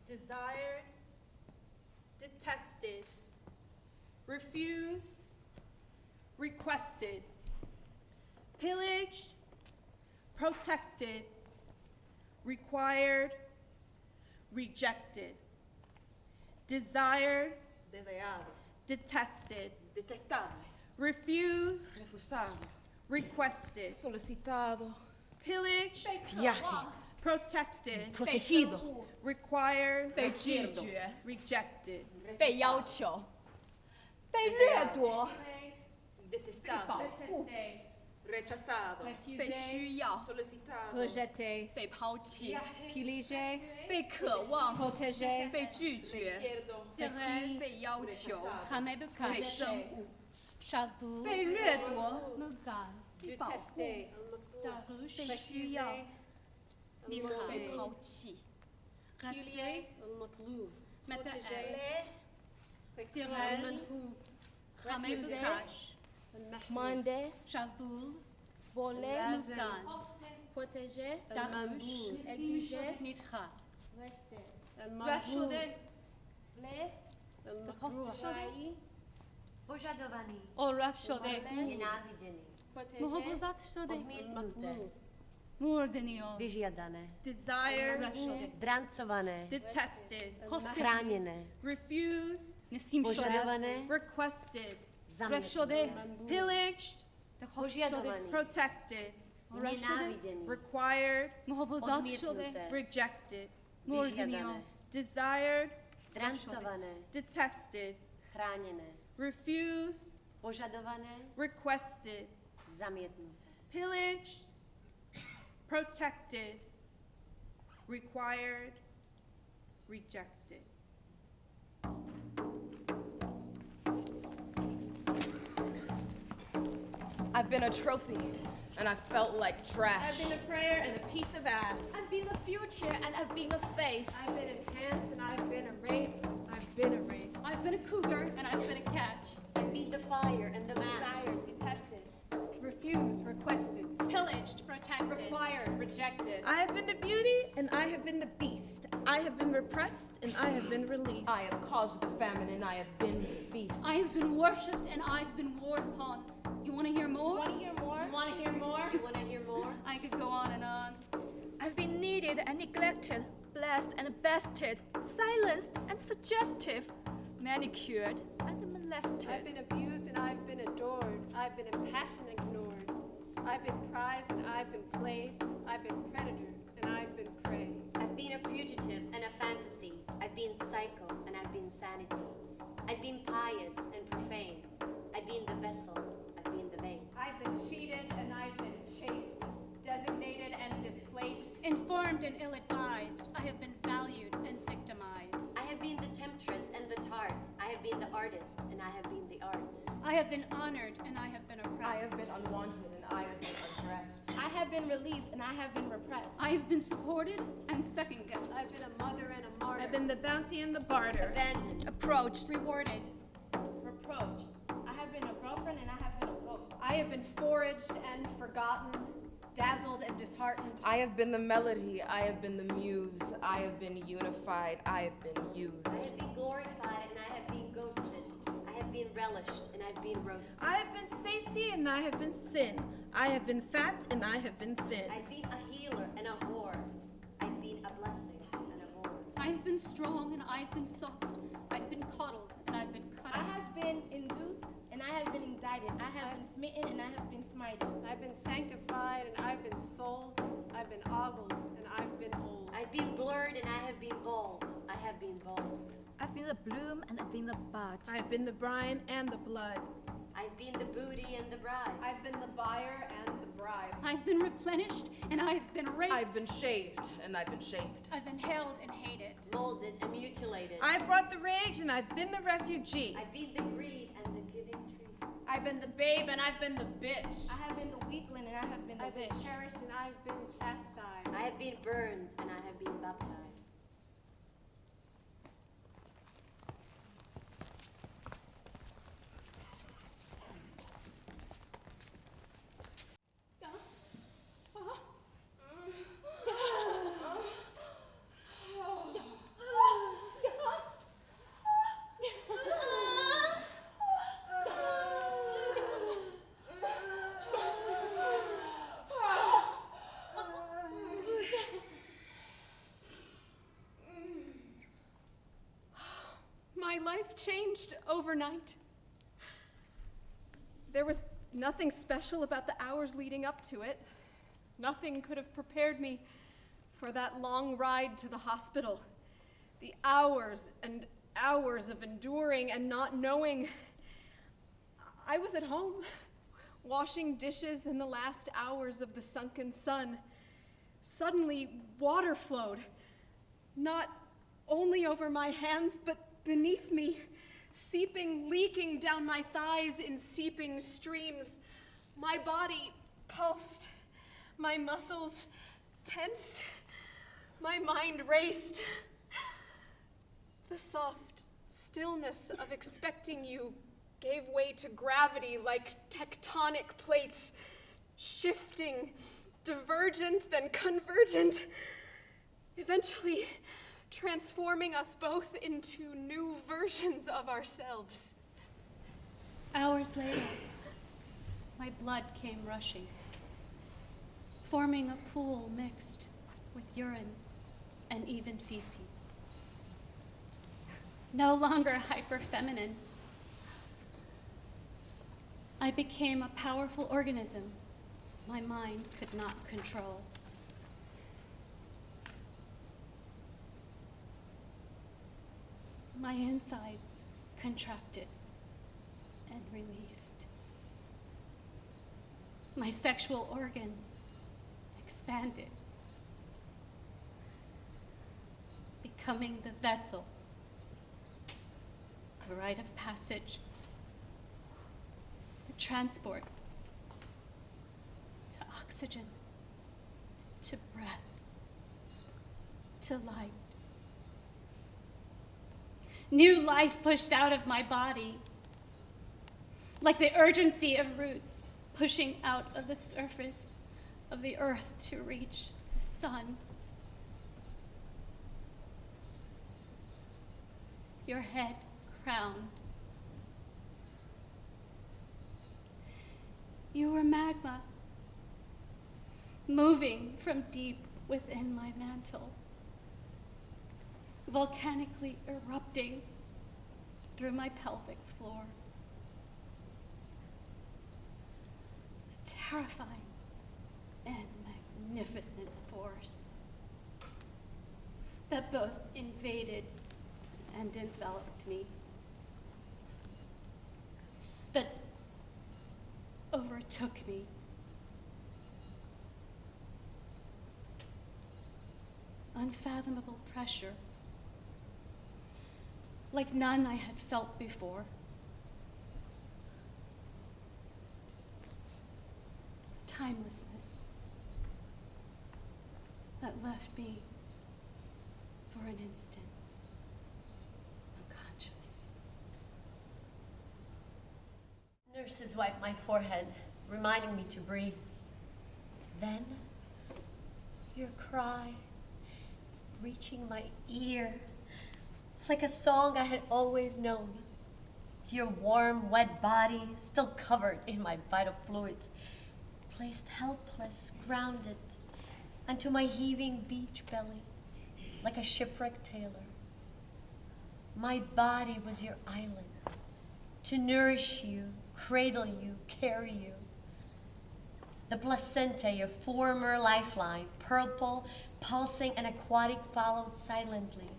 desired, detested, refused, requested, pillaged, protected, required, rejected, desired, Deseado, detested, detestable, refused, refusado, requested, solicitado, pillaged, viaje, protected, protegido, required, 被拒绝、 rejected, 被要求、被掠夺、 detestado, rechazado, 被需要、 solicitado, rejeté, 被抛弃、 pillagé, 被渴望、 protégé, 被拒绝、 izquierdo, serré, 被要求、 ramé de 被 cache, 憎恶、 chavoux, 被掠夺、 mugan, 被保护、 daruche, 被需要、 被 المرضي, 抛弃、 raté, المطلوب, métae, sirène, ramé de refusé, cache, mandé, chavoux, volé, mugan, protégé, daruche, exigé, nitra, rejeté, المرفوض, blé, trahi, Požadovaný, orap shode, nenáviděný, protégé, muhafazat shode, odmítnuté, murdenio, vyžadané, desired, orap shode, drancované, detested, chráněné, refused, nesim shode, požadované, requested, rap shode, zamítnuté, pillaged, požadovaný, protected, orap shode, nenáviděný, required, muhafazat shode, odmítnuté, rejected, murdenio, vyžadané, desired, drancované, detested, chráněné, refused, požadované, requested, zamítnuté, pillaged, protected, required, rejected. I've been a trophy, and I felt like trash. I've been a prayer and a piece of ass. I've been the future and I've been the face. I've been enhanced and I've been erased, I've been erased. I've been a cougar and I've been a catch, I beat the fire and the match, Desired, detested, Refused, requested, pillaged, protected, required, rejected. I have been the beauty and I have been the beast. I have been repressed and I have been released. I have caused the famine, and I have been the feast. I have been worshipped and I've been warred upon. You want to hear more? Want to hear more? Want to hear more? You want to hear more? I could go on and on. I've been needed and neglected, blessed and bested, silenced and suggestive, manicured and molested. I've been abused and I've been adored, I've been impassioned and ignored. I've been prized and I've been played, I've been predator and I've been prey. I've been a fugitive and a fantasy. I've been psycho and I've been sanity. I've been pious and profane. I've been the vessel. I've been the vein. I've been cheated and I've been chased, designated and displaced. Informed and ill-advised, I have been valued and victimized. I have been the temptress and the tart. I have been the artist and I have been the art. I have been honored and I have been oppressed. I have been unwanted, and I have been undressed. I have been released and I have been repressed. I have been supported and second-guessed. I've been a mother and a martyr. I've been the bounty and the barter. Abandoned. approached, rewarded, reproached. I have been a girlfriend and I have been a ghost. I have been foraged and forgotten, dazzled and disheartened. I have been the melody, I have been the muse, I have been unified, I have been used. I have been glorified and I have been ghosted. I have been relished and I've been roasted. I have been safety and I have been sin. I have been fat and I have been thin. I've been a healer and a whore. I've been a blessing and a bore. I have been strong and I have been soft. I've been coddled and I've been cut I off. have been induced and I have been indicted. I have been smitten and I have been smited. I've been sanctified and I've been sold. I've been ogled and I've been old. I've been blurred and I have been bold. I have been bold. I've been the bloom and I've been the bud. I have been the brine and the blood. I've been the booty and the bride. I've been the buyer and the bribe. I've been replenished and I've been raped. I've been shaved, and I've been shaped. I've been held and hated. Molded and mutilated. I brought the rage and I've been the refugee. I've been the greed and the giving tree. I've been the babe and I've been the bitch. I have been the weakling and I have been the I've been bitch. cherished and I've been chastised. I have been burned and I have been baptized. life changed overnight. There was nothing special about the hours leading up to it. Nothing could have prepared me for that long ride to the hospital. The hours and hours of enduring and not knowing. I was at home, washing dishes in the last hours of the sunken sun. Suddenly, water flowed, not only over my hands, but beneath me, seeping, leaking down my thighs in seeping streams. My body pulsed, my muscles tensed, my mind raced. The soft stillness of expecting you gave way to gravity like tectonic plates, shifting, divergent, then convergent, eventually transforming us both into new versions of ourselves. Hours later, my blood came rushing, forming a pool mixed with urine and even feces. No longer hyper-feminine, I became a powerful organism my mind could not control. My insides contracted and released. My sexual organs expanded, becoming the vessel, the rite of passage, the transport to oxygen, to breath, to light. New life pushed out of my body, like the urgency of roots pushing out of the surface of the earth to reach the sun. Your head crowned. You were magma, moving from deep within my mantle, volcanically erupting through my pelvic floor. A terrifying and magnificent force that both invaded and enveloped me, that overtook me. Unfathomable pressure, like none I had felt before. Timelessness that left me for an instant unconscious. Nurses wiped my forehead, reminding me to breathe. Then, your cry, reaching my ear, like a song I had always known. Your warm, wet body, still covered in my vital fluids, placed helpless, grounded, unto my heaving beach belly, like a shipwrecked tailor. My body was your island, to nourish you, cradle you, carry you. The placenta, your former lifeline, purple, pulsing and aquatic, followed silently,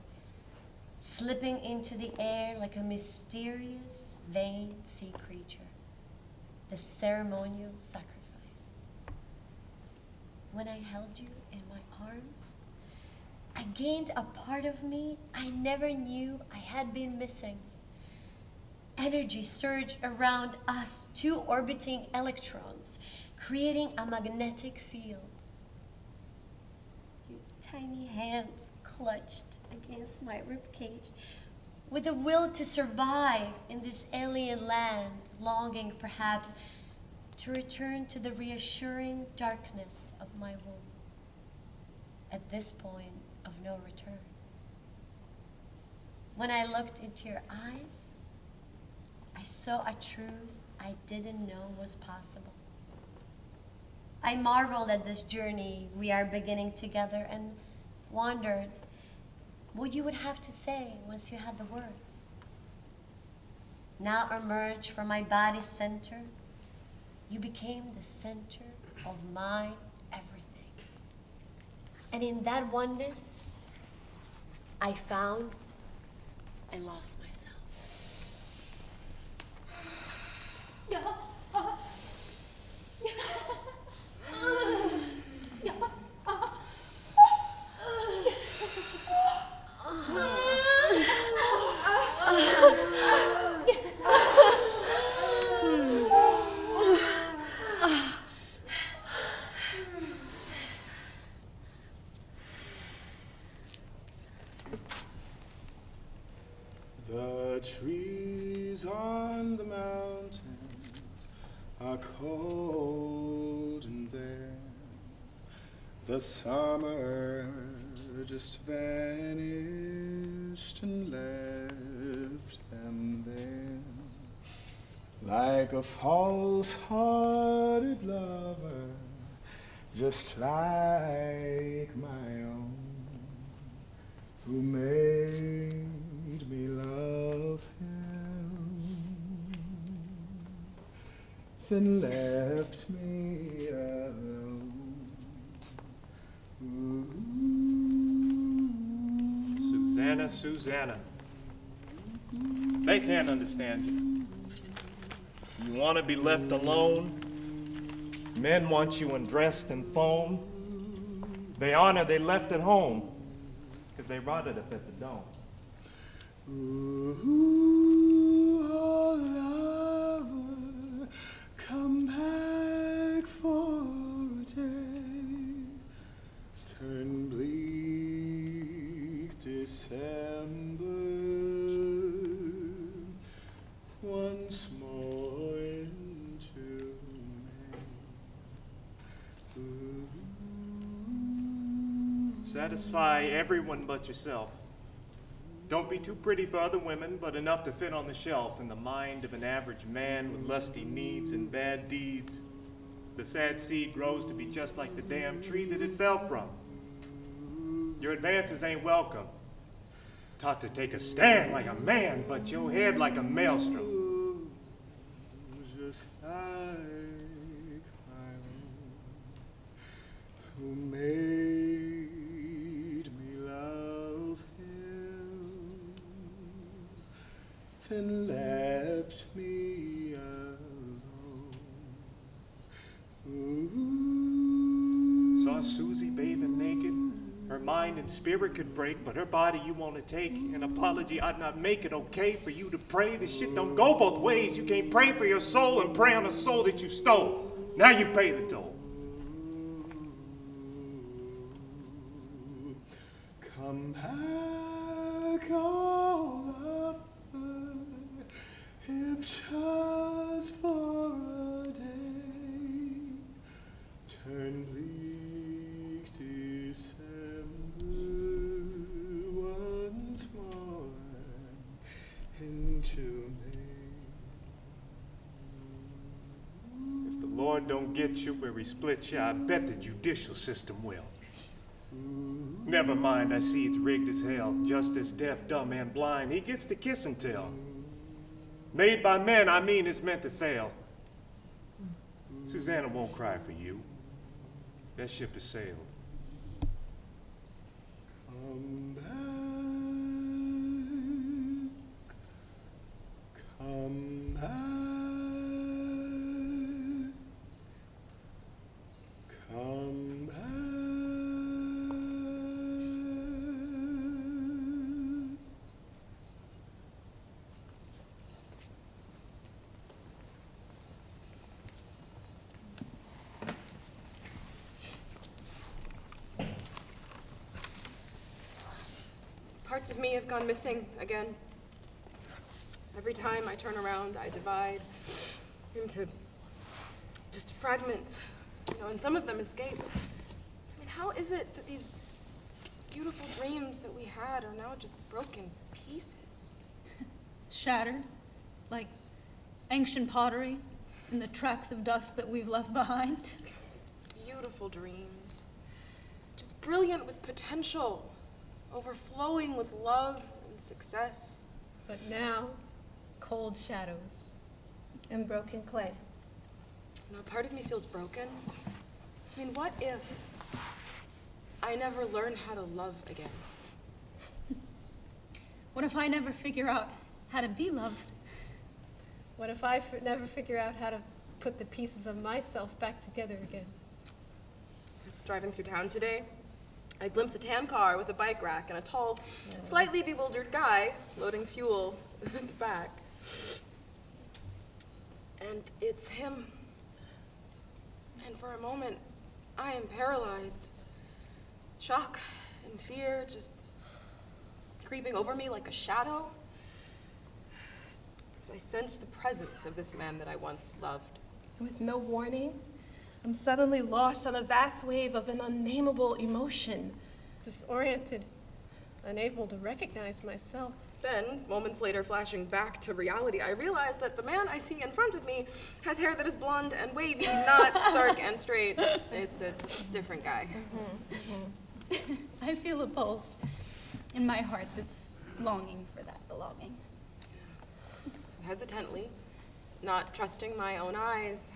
slipping into the air like a mysterious, vain sea creature, the ceremonial sacrifice. When I held you in my arms, I gained a part of me I never knew I had been missing. Energy surged around us, two orbiting electrons, creating a magnetic field. Your tiny hands clutched against my ribcage with the will to survive in this alien land, longing perhaps to return to the reassuring darkness of my womb at this point of no return. When I looked into your eyes, I saw a truth I didn't know was possible. I marveled at this journey we are beginning together and wondered what you would have to say once you had the words. now emerge from my body's center. You became the center of my everything. And in that oneness, I found and lost myself. The trees on the mountains are cold and bare. The summer just vanished and left them there. Like a false-hearted lover, just like my own, who made me love him, then left me alone. Ooh. Susanna, Susanna, they can't understand you. You want to be left alone. Men want you undressed in foam. They honor they left at home, because they rotted up at the dome. Ooh, oh lover, come back for a day. Turn bleak December once more into May. Ooh. Satisfy everyone but yourself. Don't be too pretty for other women, but enough to fit on the shelf in the mind of an average man with lusty needs and bad deeds. The sad seed grows to be just like the damn tree that it fell from. Your advances ain't welcome. Taught to take a stand like a man, but your head like a maelstrom. Just like my own, who made me love him, then left me alone. Ooh. Saw Susie bathing naked. Her mind and spirit could break, but her body you want to take. An apology ought not make it okay for you to pray. This shit don't go both ways. You can't pray for your soul and pray on a soul that you stole. Now you pay the toll. Come back, oh lover, if just for a day. Turn bleak December once more into May. If the Lord don't get you where he splits you, I bet the judicial system will. Never mind, I see it's rigged as hell. Justice, deaf, dumb, and blind. He gets to kiss and tell. Made by men, I mean it's meant to fail. Susanna won't cry for you. That ship has sailed. Come back, come back, come back. Parts of me have gone missing again. Every time I turn around, I divide into just fragments, and some of them escape. I mean, how is it that these beautiful dreams that we had are now just broken pieces? Shattered, like ancient pottery in the tracks of dust that we've left behind. Beautiful dreams, just brilliant with potential, overflowing with love and success. But now, cold shadows. And broken clay. You know, part of me feels broken. I mean, what if I never learn how to love again? What if I never figure out how to be loved? What if I never figure out how to put the pieces of myself back together again? So, driving through town today, I glimpsed a tan car with a bike rack and a tall, slightly bewildered guy loading fuel in the back. And it's him. And for a moment, I am paralyzed. Shock and fear just creeping over me like a shadow. As I sense the presence of this man that I once loved. With no warning, I'm suddenly lost on a vast wave of an unnameable emotion. Disoriented, unable to recognize myself. Then, moments later, flashing back to reality, I realize that the man I see in front of me has hair that is blonde and wavy, not dark and straight. It's a different guy. I feel a pulse in my heart that's longing for that belonging. So hesitantly, not trusting my own eyes,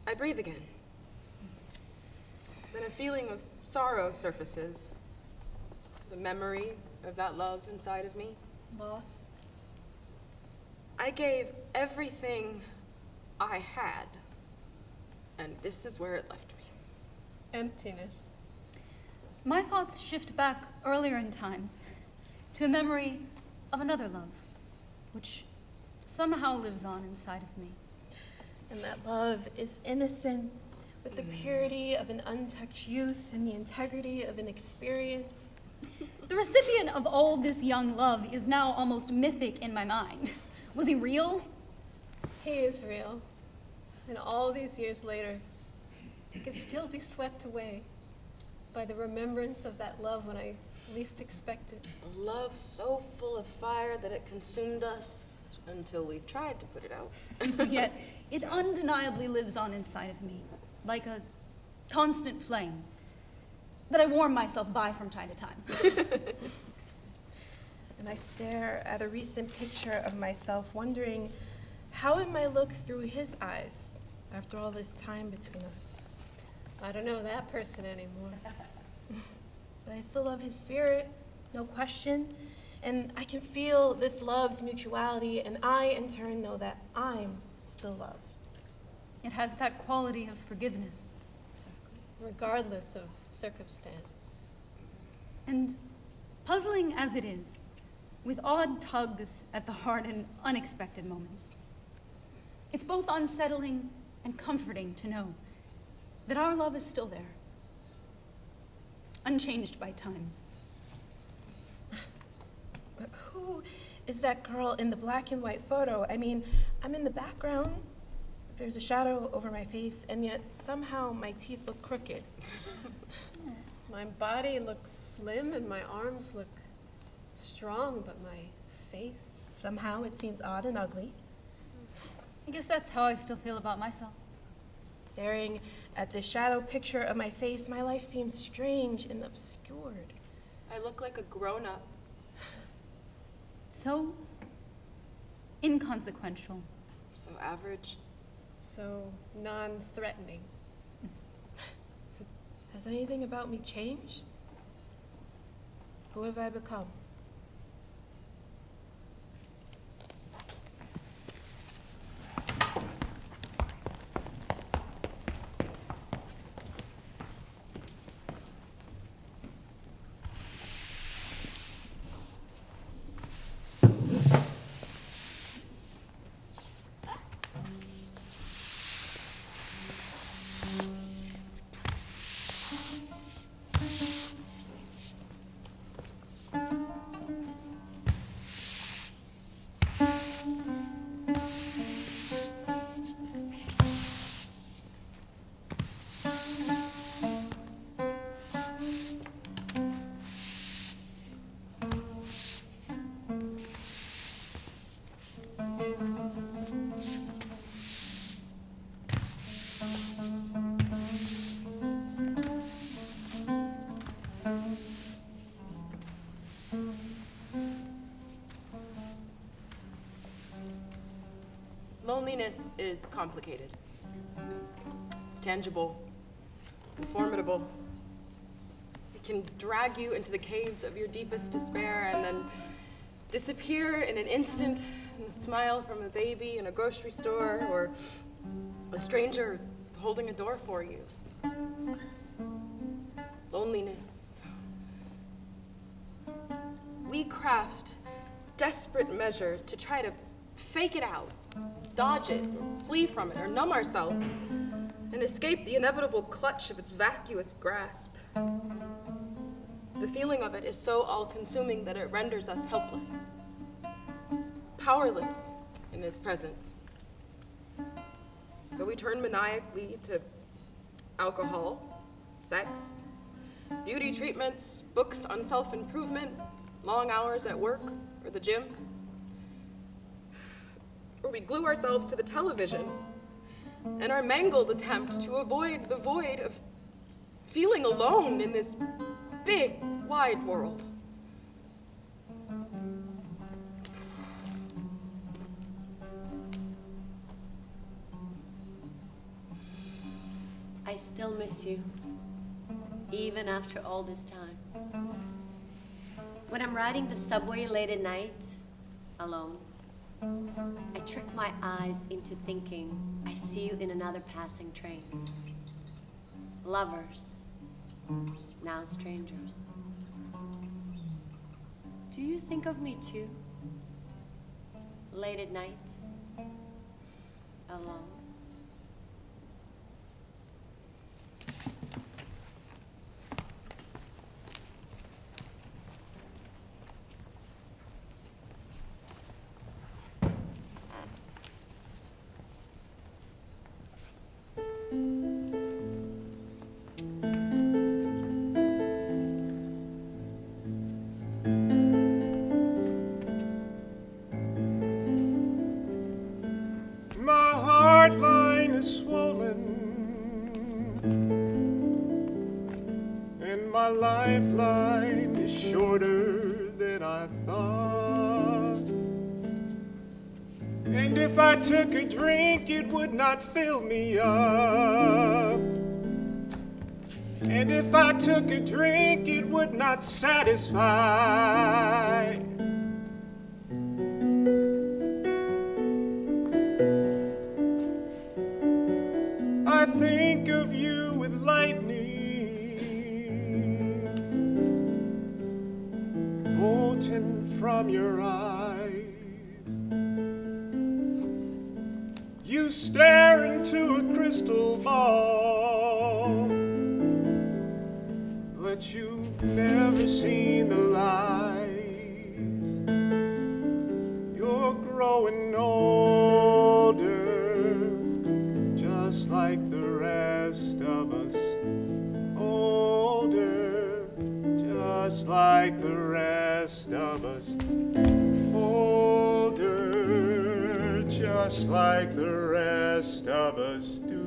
I breathe again. Then a feeling of sorrow surfaces. The memory of that love inside of me. Lost. I gave everything I had, and this is where it left me. Emptiness. My thoughts shift back earlier in time to a memory of another love, which somehow lives on inside of me. And that love is innocent, with the purity of an untouched youth and the integrity of an experience. The recipient of all this young love is now almost mythic in my mind. Was he real? He is real. And all these years later, he could still be swept away by the remembrance of that love when I least expected. A love so full of fire that it consumed us until we tried to put it out. Yet it undeniably lives on inside of me, like a constant flame that I warm myself by from time to time. And I stare at a recent picture of myself, wondering how it might look through his eyes after all this time between us. I don't know that person anymore. But I still love his spirit, no question. And I can feel this love's mutuality, and I, in turn, know that I'm still loved. It has that quality of forgiveness. Regardless of circumstance. And puzzling as it is, with odd tugs at the heart in unexpected moments, it's both unsettling and comforting to know that our love is still there, unchanged by time. But who is that girl in the black and white photo? I mean, I'm in the background, there's a shadow over my face, and yet somehow my teeth look crooked. My body looks slim and my arms look strong, but my face... Somehow it seems odd and ugly. I guess that's how I still feel about myself. Staring at the shadow picture of my face, my life seems strange and obscured. I look like a grown-up. So inconsequential. So average. So non-threatening. Has anything about me changed? Who have I become? Loneliness is complicated. It's tangible and formidable. It can drag you into the caves of your deepest despair and then disappear in an instant in the smile from a baby in a grocery store or a stranger holding a door for you. Loneliness. We craft desperate measures to try to fake it out, dodge it, or flee from it, or numb ourselves, and escape the inevitable clutch of its vacuous grasp. The feeling of it is so all-consuming that it renders us helpless, powerless in its presence. So we turn maniacally to alcohol, sex, beauty treatments, books on self-improvement, long hours at work or the gym. Or we glue ourselves to the television in our mangled attempt to avoid the void of feeling alone in this big, wide world. I still miss you, even after all this time. When I'm riding the subway late at night, alone, I trick my eyes into thinking I see you in another passing train. Lovers, now strangers. Do you think of me too? Late at night, alone. My heart line is swollen, and my lifeline is shorter than I thought. And if I took a drink, it would not fill me up. And if I took a drink, it would not satisfy. I think of you with lightning bolting from your eyes. You stare into a crystal ball, but you've never seen the lies. You're growing older, just like the rest of us. Older, just like the rest of us. Older, just like the rest of us do.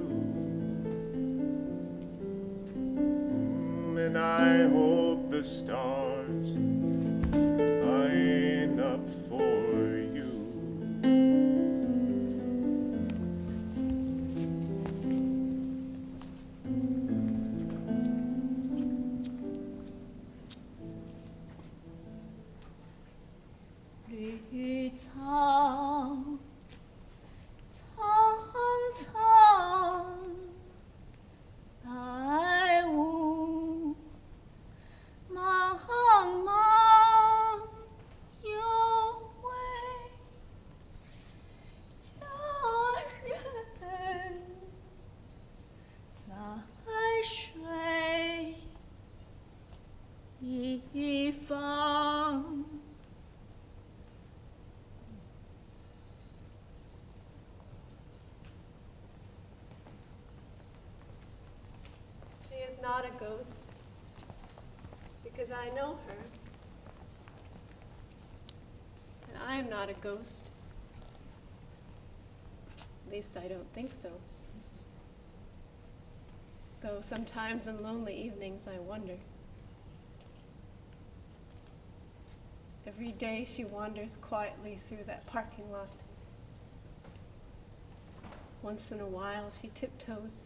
And I hope the stars line up for you. She is not a ghost, because I know her. And I am not a ghost. At least I don't think so. Though sometimes in lonely evenings I wonder. Every day she wanders quietly through that parking lot. Once in a while, she tiptoes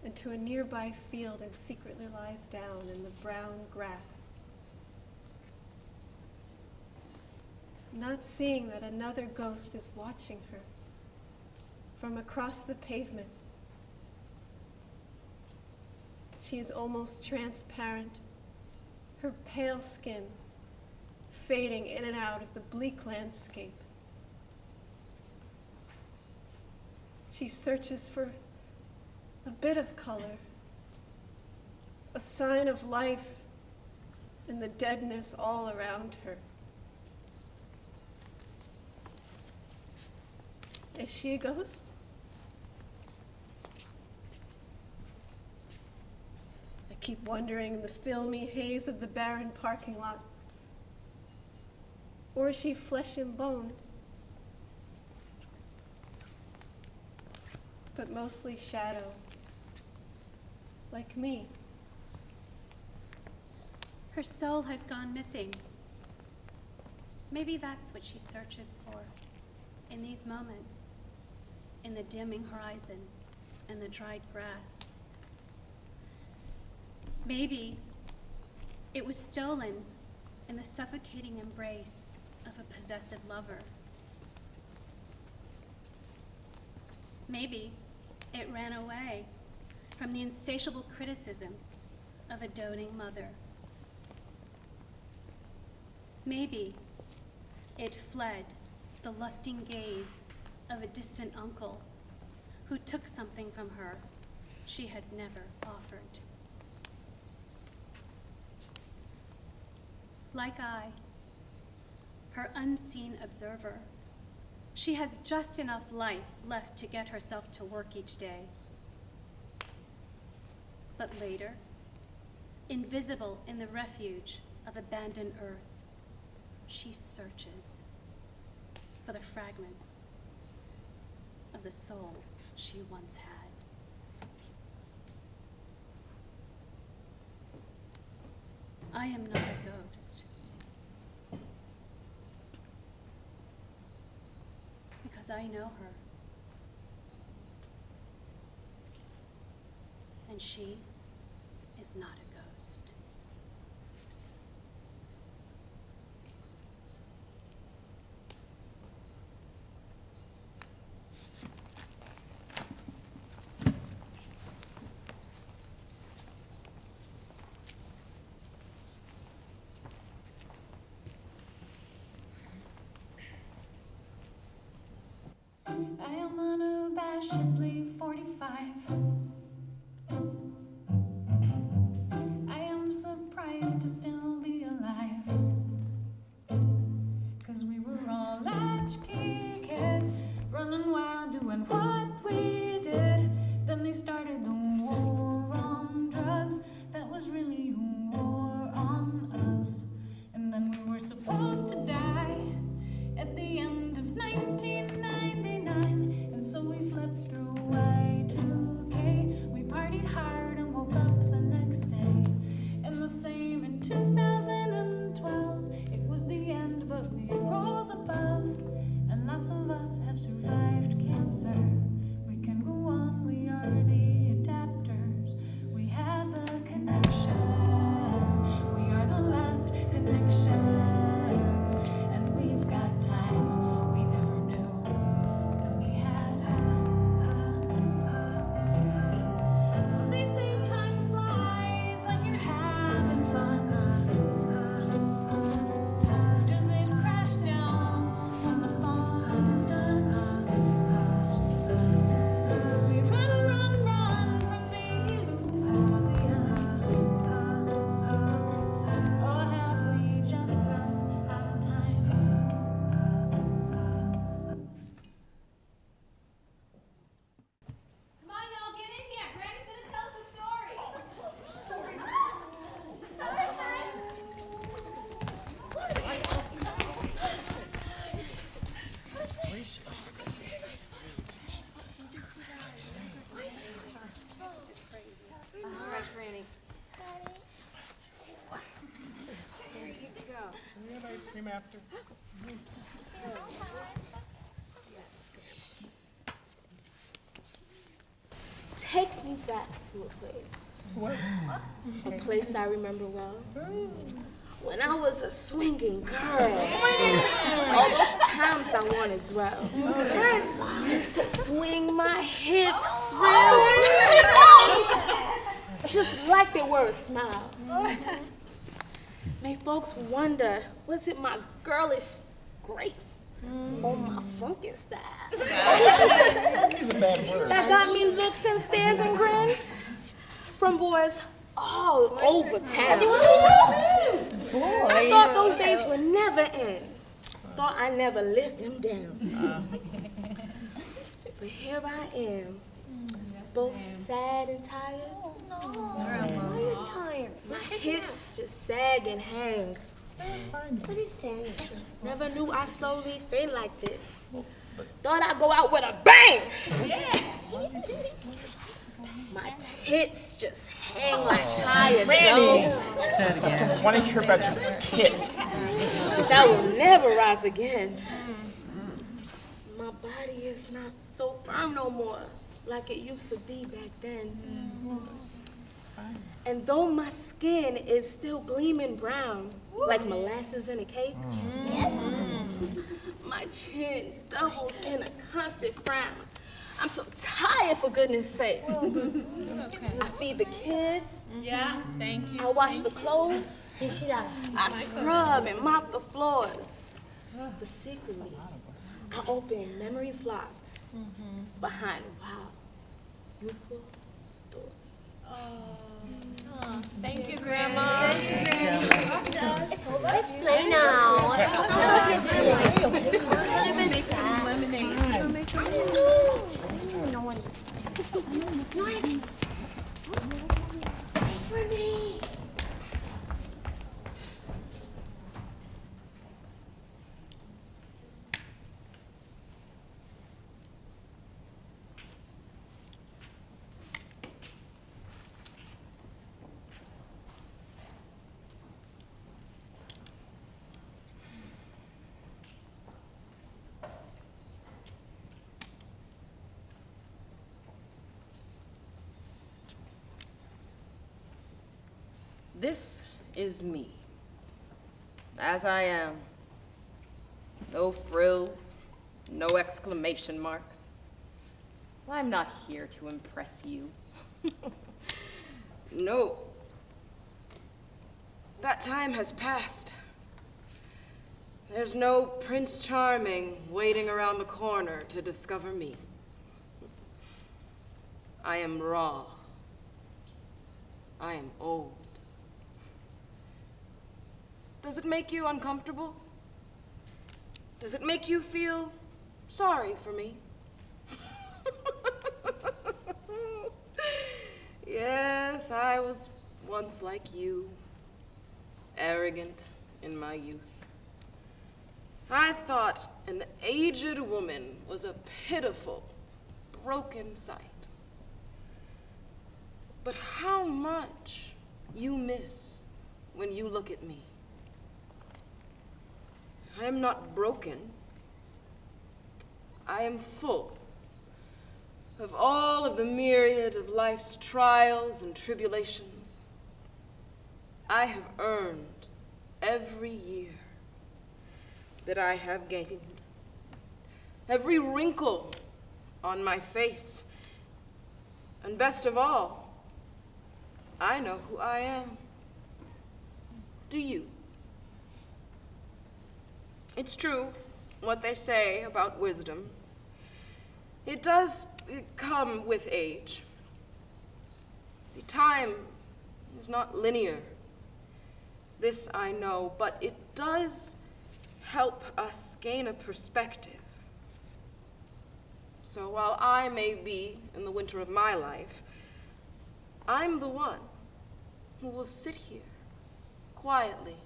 into a nearby field and secretly lies down in the brown grass, not seeing that another ghost is watching her from across the pavement. She is almost transparent, her pale skin fading in and out of the bleak landscape. She searches for a bit of color, a sign of life in the deadness all around her. Is she a ghost? I keep wondering in the filmy haze of the barren parking lot. Or is she flesh and bone? But mostly shadow, like me. Her soul has gone missing. Maybe that's what she searches for in these moments, in the dimming horizon and the dried grass. Maybe it was stolen in the suffocating embrace of a possessive lover. Maybe it ran away from the insatiable criticism of a doting mother. Maybe it fled the lusting gaze of a distant uncle who took something from her she had never offered. Like I, her unseen observer, she has just enough life left to get herself to work each day. But later, invisible in the refuge of abandoned earth, she searches for the fragments of the soul she once had. I am not a ghost, because I know her, and she is not a ghost. I am unabashedly 45. I am surprised to still be alive. 'Cause we were all latchkey kids, running wild, doing what we did. Then they started the war on drugs. That was really a war on us. And then we were supposed to die at the end of 1999. And so we slept through Y2K. We partied hard and woke up the next day. And the same in 2012. It was the end, but we rose above. And lots of us have survived cancer. We can go on, we are the adapters. We have the connection. We are the last connection. And we've got time we never knew that we had. Well, they say time flies when you're having fun. Does it crash down when the fun is done? We run from the illusion. Or have we just run out of time? Come on, y'all, get in here. Granny's gonna tell us a story. All right, Granny. We have ice cream after. take me back to a place. A place I remember well. When I was a swinging girl. All those times I wanted to dwell. I used to swing my hips just like they were a smile. Made folks wonder, was it my girlish grace or my funky style? That got me looks and stares and grins from boys all over town. I thought those days would never end. Thought I'd never lift them down. But here I am, both sad and tired. Why are you tired? My hips just sag and hang. What is saying? Never knew I slowly fade like this. Thought I'd go out with a bang. My tits just hang like tired toes. Say it again. I don't want to hear about your tits. That will never rise again. My body is not so firm no more like it used to be back then. And though my skin is still gleaming brown, like molasses in a cake, my chin doubles in a constant frown. I'm so tired, for goodness sake. I feed the kids. Yeah, thank you. I wash the clothes. I scrub and mop the floors. But secretly, I open memories locked behind wild, youthful doors. Thank you, Grandma. It's over. Let's play now. No one. Wait for me. This is me, as I am. No frills, no exclamation marks. I'm not here to impress you. No. That time has passed. There's no Prince Charming waiting around the corner to discover me. I am raw. I am old. Does it make you uncomfortable? Does it make you feel sorry for me? Yes, I was once like you, arrogant in my youth. I thought an aged woman was a pitiful, broken sight. But how much you miss when you look at me. I am not broken. I am full of all of the myriad of life's trials and tribulations. I have earned every year that I have gained, every wrinkle on my face, and best of all, I know who I am. Do you? It's true what they say about wisdom. It does come with age. See, time is not linear. This I know, but it does help us gain a perspective. So while I may be in the winter of my life, I'm the one who will sit here quietly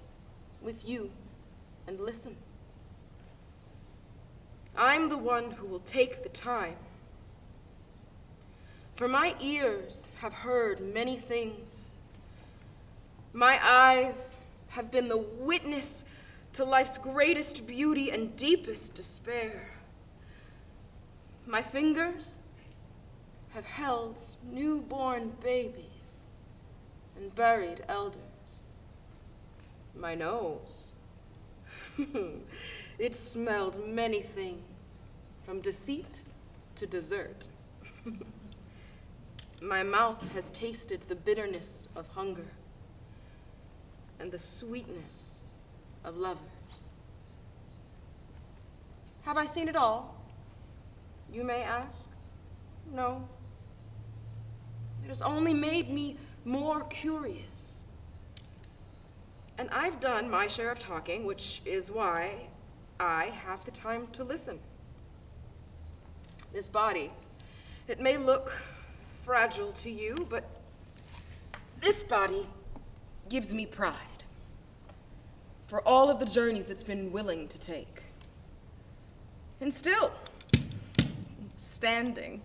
with you and listen. I'm the one who will take the time. For my ears have heard many things. My eyes have been the witness to life's greatest beauty and deepest despair. My fingers have held newborn babies and buried elders. My nose, it smelled many things, from deceit to dessert. My mouth has tasted the bitterness of hunger and the sweetness of lovers. Have I seen it all? You may ask. No. It has only made me more curious. And I've done my share of talking, which is why I have the time to listen. This body, it may look fragile to you, but this body gives me pride for all of the journeys it's been willing to take. And still, standing.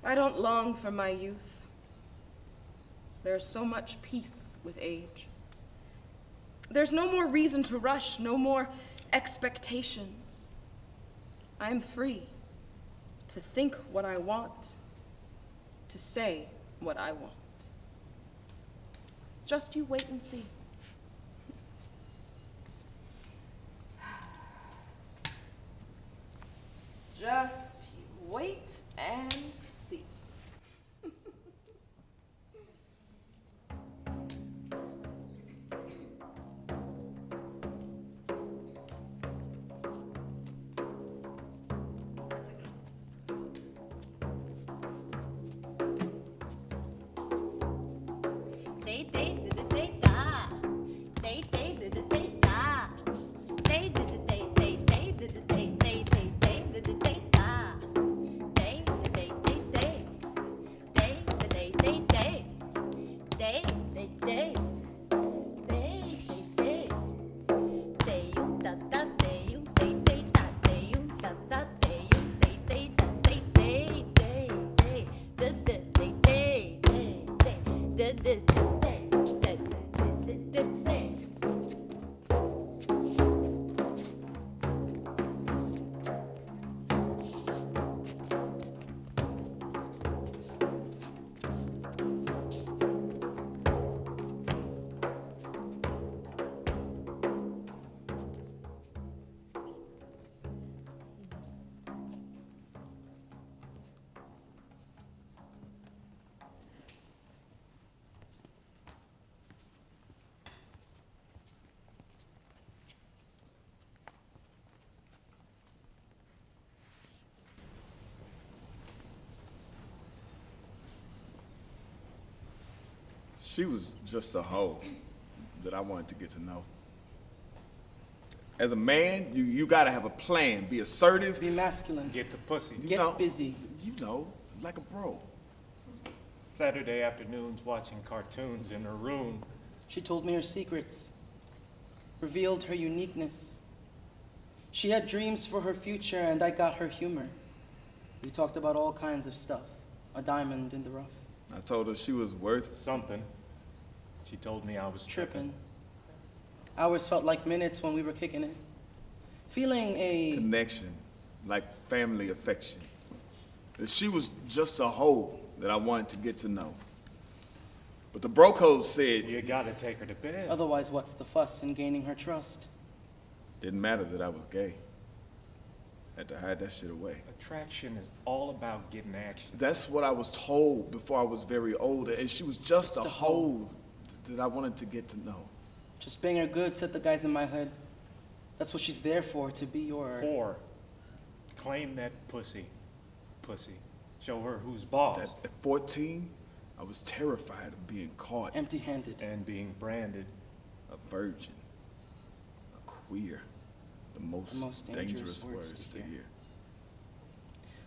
I don't long for my youth. There's so much peace with age. There's no more reason to rush, no more expectations. I'm free to think what I want, to say what I want. Just you wait and see. Just you wait and see. She was just a hoe that I wanted to get to know. As a man, you gotta have a plan, be assertive. Be masculine. Get the pussy. Get busy. You know, like a bro. Saturday afternoons watching cartoons in her room. She told me her secrets, revealed her uniqueness. She had dreams for her future, and I got her humor. We talked about all kinds of stuff, a diamond in the rough. I told her she was worth something. She told me I was tripping. Hours felt like minutes when we were kicking it. Feeling a connection, like family affection. That she was just a hoe that I wanted to get to know. But the bro code said, you gotta take her to bed. Otherwise, what's the fuss in gaining her trust? Didn't matter that I was gay. Had to hide that shit away. Attraction is all about getting action. That's what I was told before I was very old, and she was just a hoe that I wanted to get to know. Just bang her good, set the guys in my hood. That's what she's there for, to be your whore. Claim that pussy. Show her who's boss. At 14, I was terrified of being caught. Empty-handed. And being branded. A virgin. A queer. The most dangerous words to hear.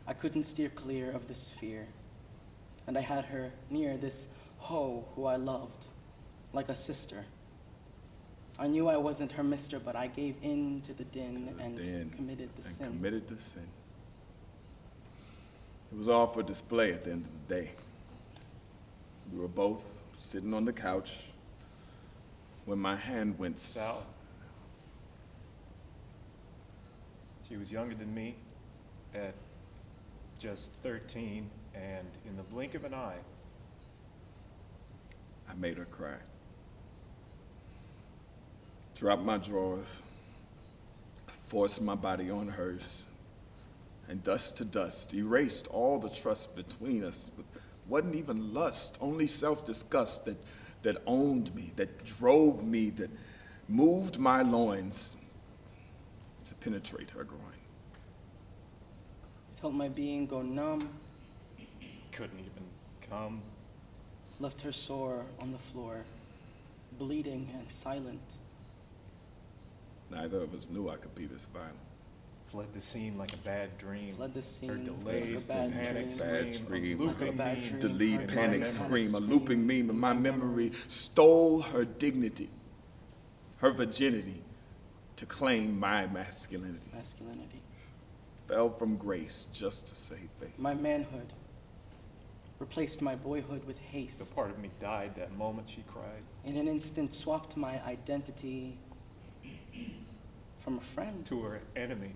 I couldn't steer clear of this fear. And I had her near this hoe who I loved, like a sister. I knew I wasn't her mister, but I gave in to the din and committed the sin. It was all for display at the end of the day. We were both sitting on the couch when my hand went south. She was younger than me at just 13, and in the blink of an eye, I made her cry. Dropped my drawers, forced my body on hers, and dust to dust, erased all the trust between us. But wasn't even lust, only self-disgust that owned me, that drove me, that moved my loins to penetrate her groin. Felt my being go numb, couldn't even come. left her sore on the floor, bleeding and silent. Neither of us knew I could be this violent. Fled the scene like a bad dream. Fled the scene Her like delays, a bad panic dream. Bad scream, dream, a looping bad meme, dream. Delete, in my panic, memory. scream, a looping meme in my memory stole her dignity, her virginity, to claim my masculinity. Masculinity. Fell from grace just to save face. My manhood replaced my boyhood with haste. The part of me died that moment she cried. In an instant, swapped my identity from a friend To her enemy.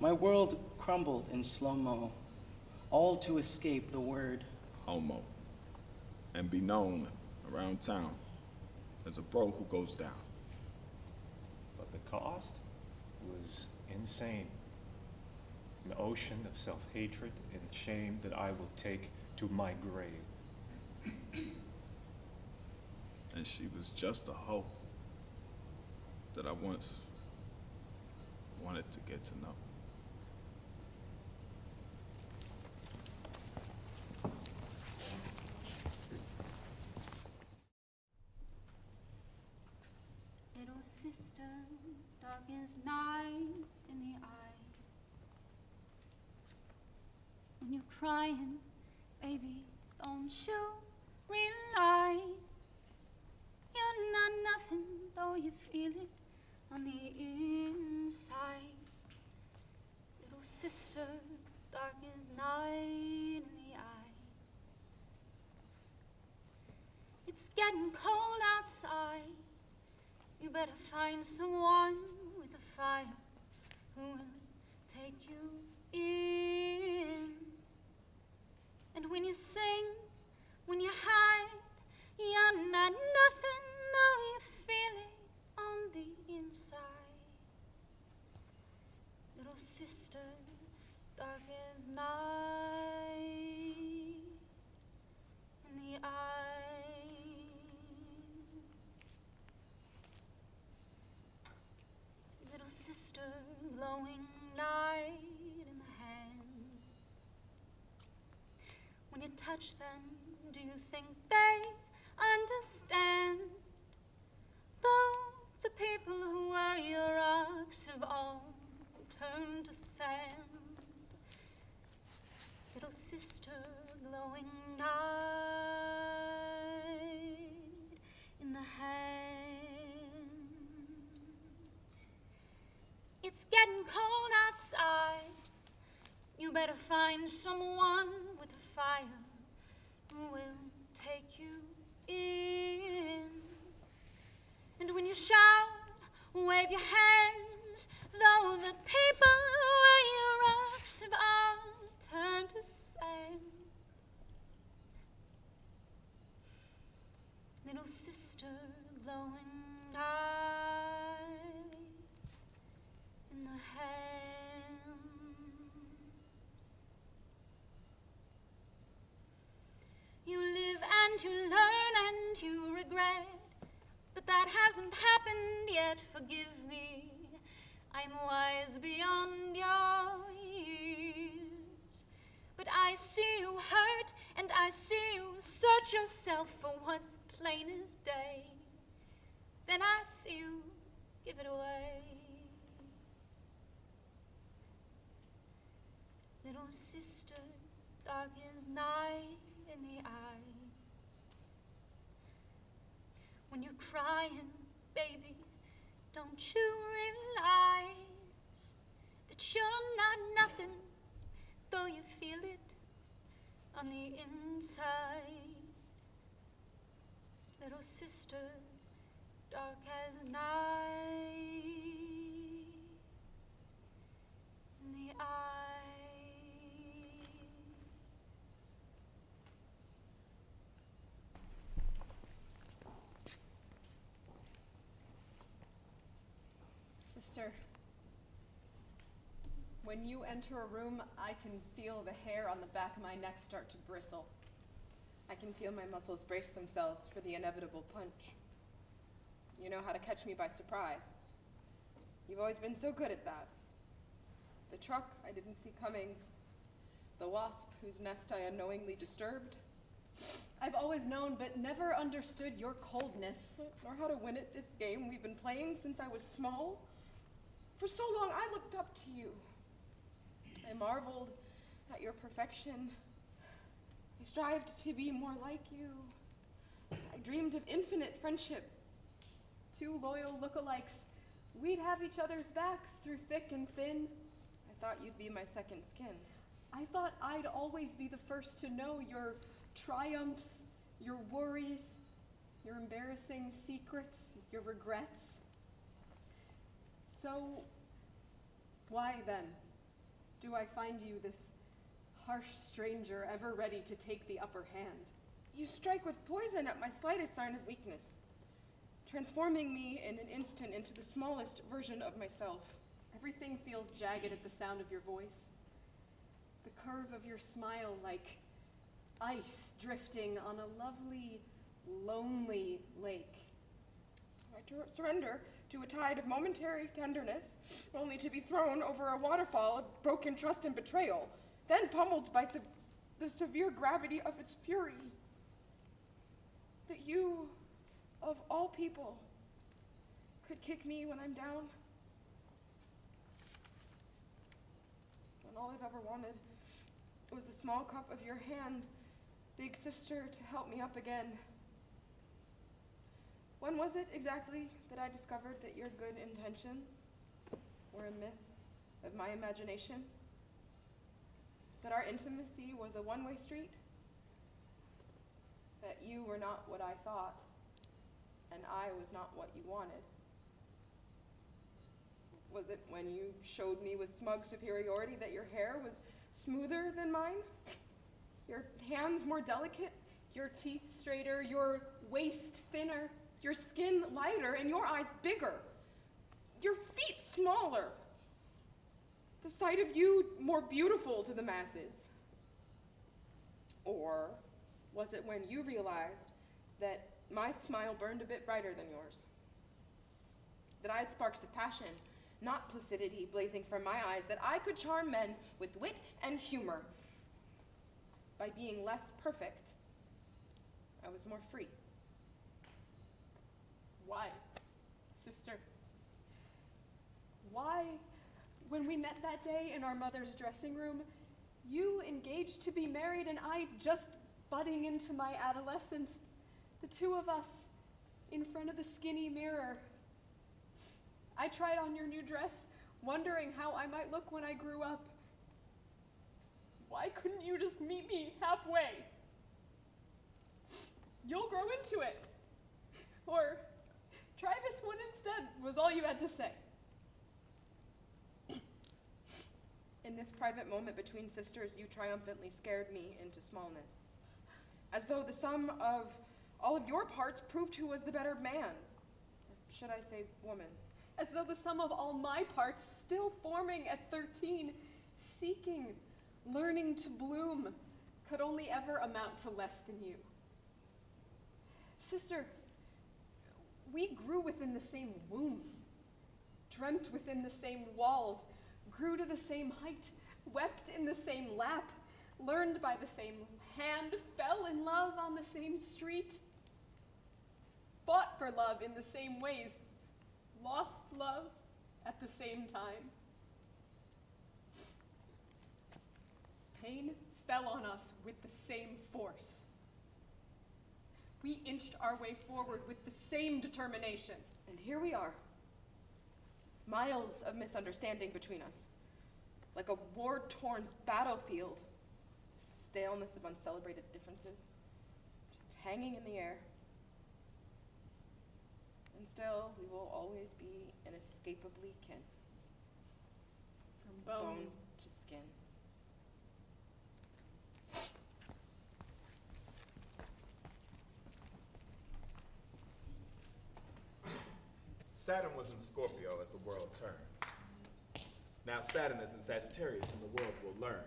My world crumbled in slow-mo, all to escape the word Homo. And be known around town as a bro who goes down. But the cost was insane. An ocean of self-hatred and shame that I will take to my grave. And she was just a hoe that I once wanted to get to know. Little sister, dark as night in the eyes. When you're crying, baby, don't you realize you're not nothing, though you feel it on the inside? Little sister, dark as night in the eyes. It's getting cold outside. You better find someone with a fire who will take you in. And when you sing, when you hide, you're not nothing, though you feel it on the inside. Little sister, dark as night in the eye. Little sister, glowing light in the hands. When you touch them, do you think they understand? Though the people who were your rocks have all turned to sand. Little sister, glowing light in the hands. It's getting cold outside. You better find someone with a fire who will take you in. And when you shout, wave your hands, though the people where your rocks have all turned to sand. Little sister, glowing light in the hands. You live and you learn and you regret, but that hasn't happened yet. Forgive me, I'm wise beyond your years. But I see you hurt and I see you search yourself for what's plain as day. Then I see you give it away. Little sister, dark as night in the eyes. When you're crying, baby, don't you realize that you're not nothing, though you feel it on the inside? Little sister, dark as night in the eye. Sister, when you enter a room, I can feel the hair on the back of my neck start to bristle. I can feel my muscles brace themselves for the inevitable punch. You know how to catch me by surprise. You've always been so good at that. The truck I didn't see coming, the wasp whose nest I unknowingly disturbed. I've always known, but never understood your coldness. Nor how to win at this game we've been playing since I was small. For so long I looked up to you. I marveled at your perfection. I strived to be more like you. I dreamed of infinite friendship. Two loyal lookalikes, we'd have each other's backs through thick and thin. I thought you'd be my second skin. I thought I'd always be the first to know your triumphs, your worries, your embarrassing secrets, your regrets. So, why then do I find you this harsh stranger ever ready to take the upper hand? You strike with poison at my slightest sign of weakness, transforming me in an instant into the smallest version of myself. Everything feels jagged at the sound of your voice. The curve of your smile like ice drifting on a lovely, lonely lake. So I surrender to a tide of momentary tenderness, only to be thrown over a waterfall of broken trust and betrayal, then pummeled by the severe gravity of its fury. That you, of all people, could kick me when I'm down. When all I've ever wanted was the small cup of your hand, big sister, to help me up again. When was it exactly that I discovered that your good intentions were a myth of my imagination? That our intimacy was a one-way street? That you were not what I thought, and I was not what you wanted? Was it when you showed me with smug superiority that your hair was smoother than mine? Your hands more delicate? Your teeth straighter, your waist thinner, your skin lighter, and your eyes bigger? Your feet smaller? The sight of you more beautiful to the masses? Or was it when you realized that my smile burned a bit brighter than yours? That I had sparks of passion, not placidity, blazing from my eyes, that I could charm men with wit and humor. By being less perfect, I was more free. Why, sister? Why, when we met that day in our mother's dressing room, you engaged to be married and I just budding into my adolescence, the two of us in front of the skinny mirror. I tried on your new dress, wondering how I might look when I grew up. Why couldn't you just meet me halfway? You'll grow into it. Or try this one instead, was all you had to say. In this private moment between sisters, you triumphantly scared me into smallness, as though the sum of all of your parts proved who was the better man, or should I say woman. As though the sum of all my parts, still forming at 13, seeking, learning to bloom, could only ever amount to less than you. Sister, we grew within the same womb, dreamt within the same walls, grew to the same height, wept in the same lap, learned by the same hand, fell in love on the same street, fought for love in the same ways, lost love at the same time. Pain fell on us with the same force. We inched our way forward with the same determination. And here we are, miles of misunderstanding between us, like a war-torn battlefield, staleness of uncelebrated differences, just hanging in the air. And still, we will always be inescapably kin. From bone to Saturn was in Scorpio as the world turned. Now Saturn is in Sagittarius, and the world will learn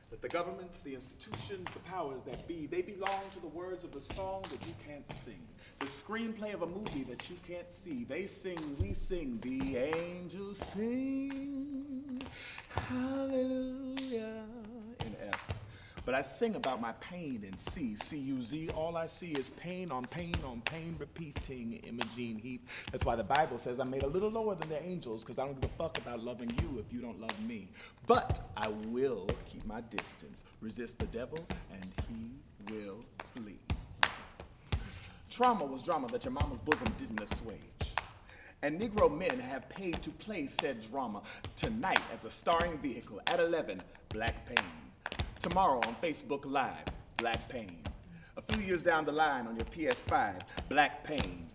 that the governments, the institutions, the powers that be, they belong to the words of a song that you can't sing, the screenplay of a movie that you can't see. They sing, we sing, the angels sing, hallelujah, in F. But I sing about my pain in C, C-U-Z. All I see is pain on pain on pain, repeating, Imogene Heap. That's why the Bible says I'm made a little lower than the angels, because I don't give a fuck about loving you if you don't love me. But I will keep my distance, resist the devil, and he will flee. Trauma was drama that your mama's bosom didn't assuage. And Negro men have paid to play said drama tonight as a starring vehicle at 11, Black Pain. Tomorrow on Facebook Live, Black Pain. A few years down the line on your PS5, Black Pain.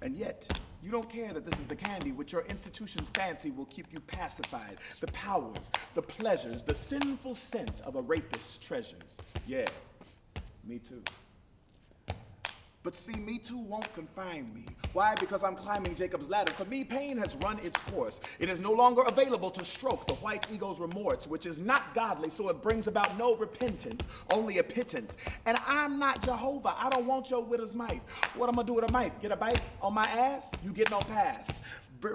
And yet, you don't care that this is the candy which your institution's fancy will keep you pacified. The powers, the pleasures, the sinful scent of a rapist's treasures. Yeah, me too. But see, Me Too won't confine me. Why? Because I'm climbing Jacob's ladder. For me, pain has run its course. It is no longer available to stroke the white ego's remorse, which is not godly, so it brings about no repentance, only a pittance. And I'm not Jehovah. I don't want your widow's mite. What I'm gonna do with a mite? Get a bite on my ass? You get no pass.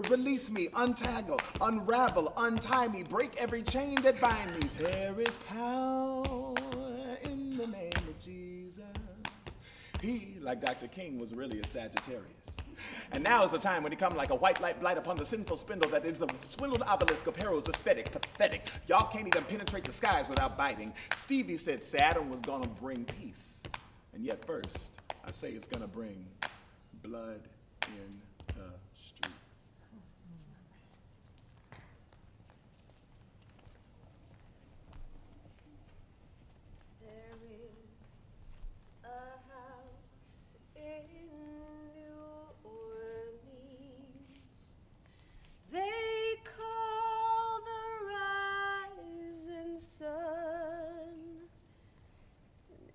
Release me, untangle, unravel, untie me, break every chain that bind me. There is power in the name of Jesus. He, like Dr. King, was really a Sagittarius. And now is the time when he come like a white light blight upon the sinful spindle that is the swindled obelisk of Hero's aesthetic, pathetic. Y'all can't even penetrate the skies without biting. Stevie said Saturn was gonna bring peace. And yet first, I say it's gonna bring blood in the streets. There is a house in New Orleans they call the rising sun.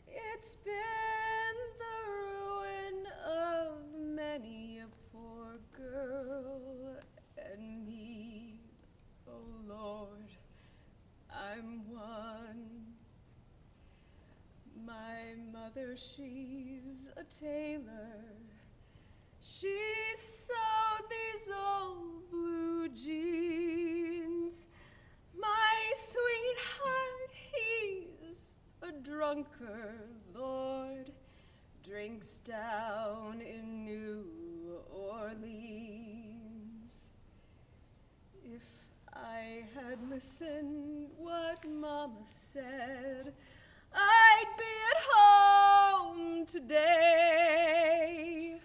It's been the ruin of many a poor girl and me. Oh Lord, I'm one. My mother, she's a tailor. She sewed these old blue jeans. My sweetheart, he's a drunkard, Lord, drinks down in New Orleans. If I had listened what Mama said, I'd be at home today.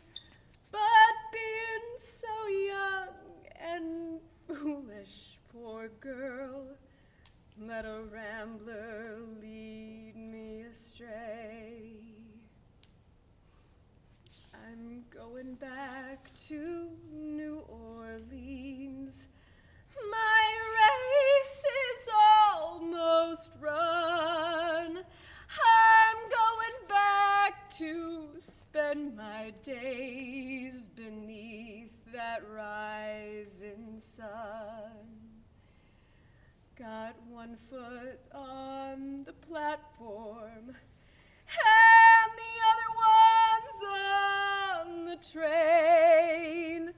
But being so young and foolish, poor girl, let a rambler lead me astray. I'm going back to New Orleans. My race is almost run. I'm going back to spend my days beneath that rising sun. Got one foot on the platform and the other one's on the train.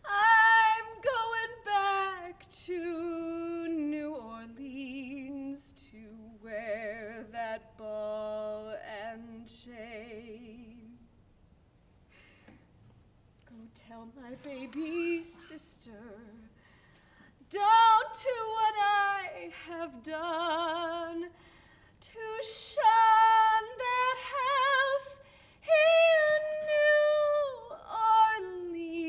I'm going back to New Orleans to wear that ball and chain. Go tell my baby sister, don't do what I have done to shun that house in New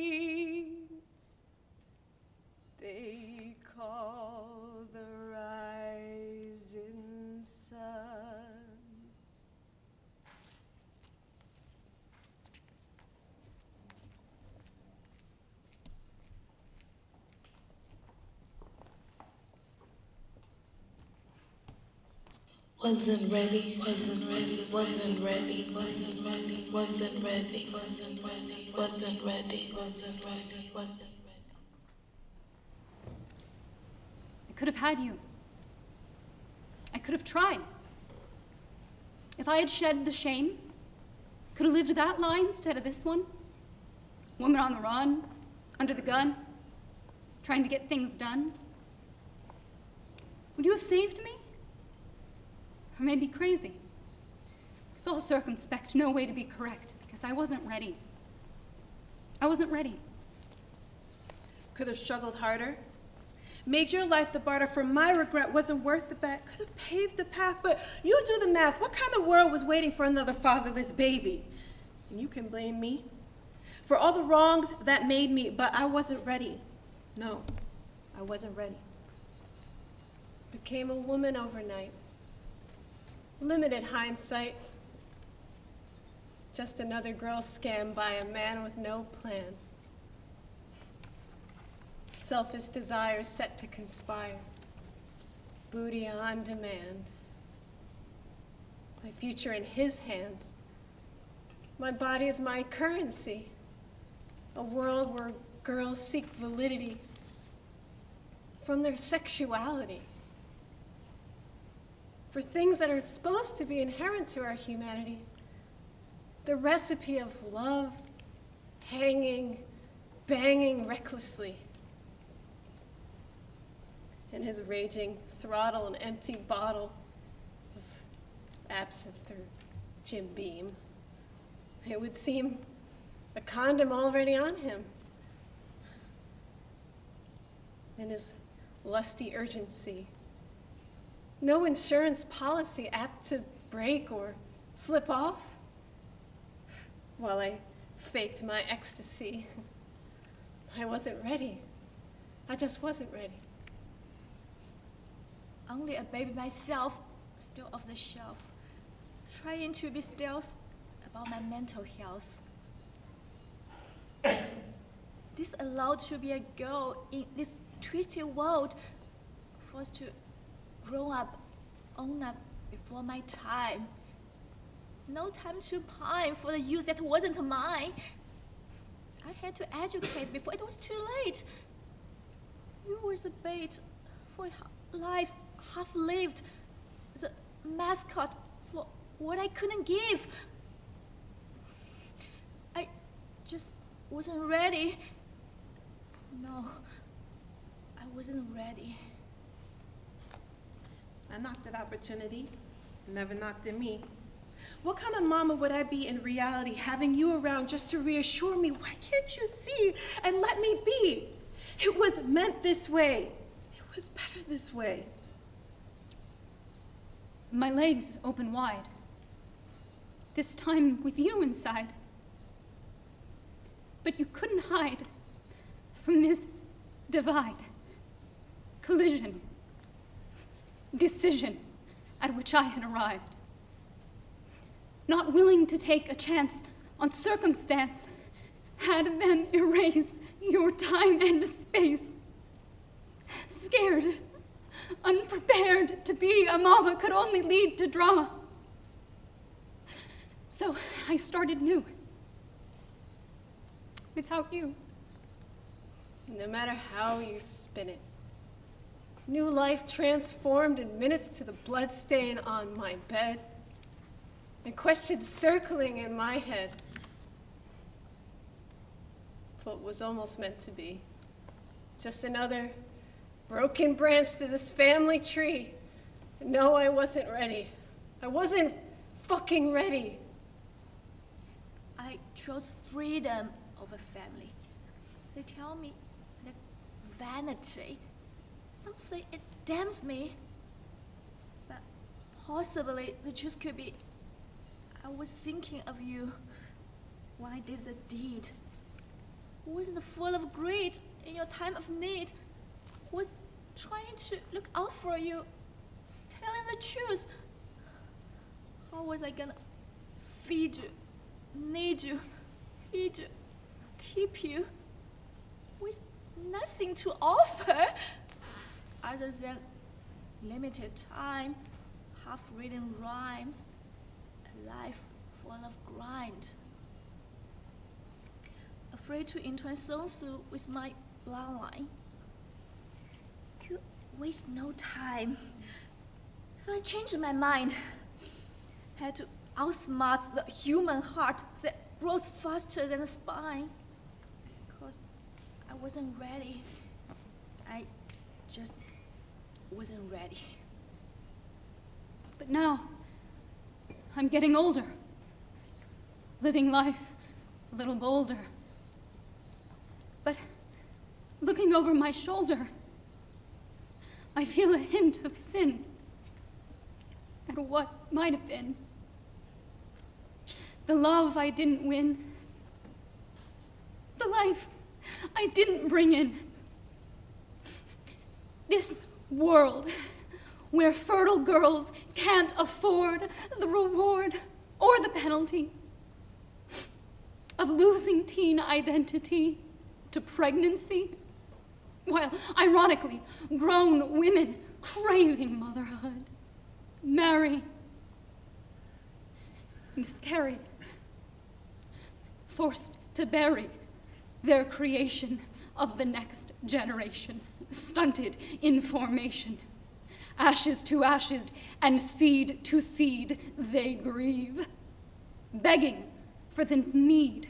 Orleans they call the rising sun. Wasn't ready, wasn't ready, wasn't ready, wasn't ready, wasn't ready, wasn't ready, wasn't ready, wasn't ready, wasn't ready. I could have had you. I could have tried. If I had shed the shame, could have lived that lie instead of this one. Woman on the run, under the gun, trying to get things done. Would you have saved me? Or maybe crazy? It's all circumspect, no way to be correct, because I wasn't ready. I wasn't ready. Could have struggled harder. Made your life the barter for my regret wasn't worth the bet. Could have paved the path, but you do the math. What kind of world was waiting for another fatherless baby? And you can blame me for all the wrongs that made me, but I wasn't ready. No, I wasn't ready. Became a woman overnight. Limited hindsight. Just another girl scammed by a man with no plan. Selfish desires set to conspire. Booty on demand. My future in his hands. My body is my currency. A world where girls seek validity from their sexuality. For things that are supposed to be inherent to our humanity. The recipe of love, hanging, banging recklessly. In his raging throttle, an empty bottle of absinthe or Jim Beam. It would seem a condom already on him. In his lusty urgency. No insurance policy apt to break or slip off. While I faked my ecstasy, I wasn't ready. I just wasn't ready. Only a baby myself, still off the shelf, trying to be stealth about my mental health. This allowed to be a girl in this twisted world, forced to grow up, own up before my time. No time to pine for the youth that wasn't mine. I had to educate before it was too late. You were the bait for a life half-lived, the mascot for what I couldn't give. I just wasn't ready. No, I wasn't ready. I knocked at opportunity, never knocked at me. What kind of mama would I be in reality, having you around just to reassure me? Why can't you see and let me be? It was meant this way. It was better this way. My legs open wide. This time with you inside. But you couldn't hide from this divide, collision, decision at which I had arrived. Not willing to take a chance on circumstance, had them erase your time and space. Scared, unprepared to be a mama could only lead to drama. So I started new, without you. No matter how you spin it. New life transformed in minutes to the bloodstain on my bed. And questions circling in my head. What was almost meant to be. Just another broken branch to this family tree. No, I wasn't ready. I wasn't fucking ready. I chose freedom over family. They tell me that vanity, some say it damns me. But possibly the truth could be I was thinking of you when I did the deed. Wasn't full of greed in your time of need. Was trying to look out for you, telling the truth. How was I gonna feed you, need you, feed you, keep you, with nothing to offer other than limited time, half-written rhymes, a life full of grind. Afraid to entwine songs with my bloodline. Could waste no time. So I changed my mind. Had to outsmart the human heart that grows faster than the spine. Because I wasn't ready. I just wasn't ready. But now, I'm getting older, living life a little bolder. But looking over my shoulder, I feel a hint of sin at what might have been. The love I didn't win, the life I didn't bring in. This world where fertile girls can't afford the reward or the penalty of losing teen identity to pregnancy, while ironically grown women craving motherhood marry, miscarry, forced to bury their creation of the next generation, stunted in formation. Ashes to ashes and seed to seed they grieve, begging for the need